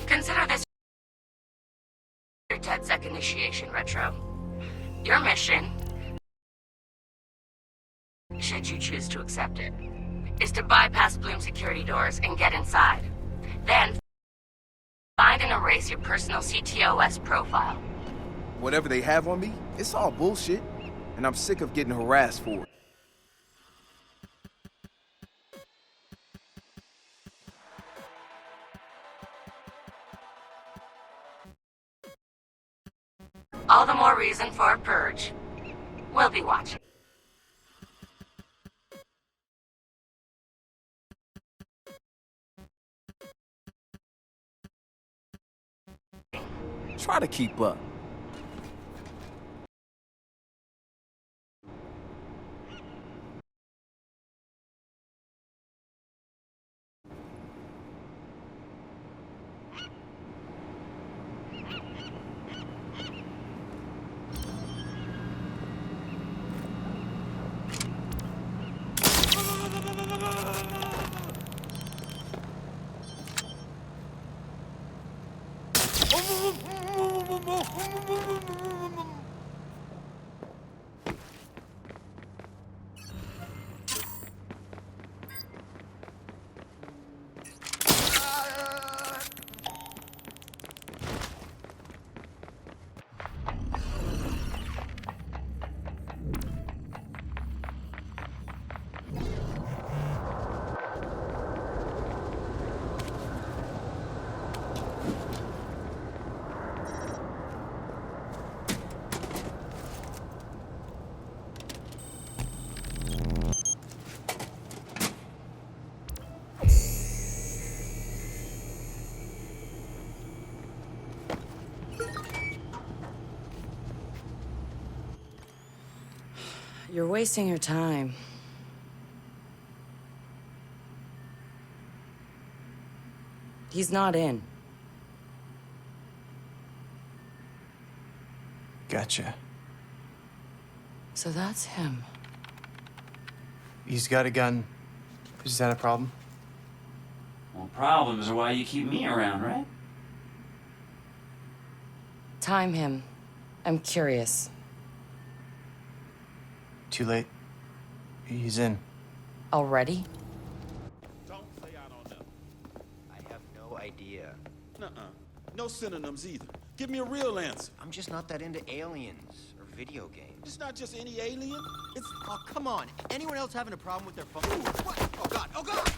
Consider this your DedSec initiation, Retro. Your mission, should you choose to accept it, is to bypass Bloom security doors and get inside. Then, find and erase your personal CTOS profile. Whatever they have on me, it's all bullshit, and I'm sick of getting harassed for it. All the more reason for a purge. We'll be watching. Try to keep up. You're wasting your time. He's not in. Gotcha. So that's him. He's got a gun. Is that a problem? Well, problems are why you keep me around, right? Time him. I'm curious. Too late. He's in. Already? Don't play out on them. I have no idea. Nuh-uh. No synonyms either. Give me a real answer. I'm just not that into aliens or video games. It's not just any alien. It's... Oh, come on. Anyone else having a problem with their phone? Ooh, what? Oh, God. Oh, God!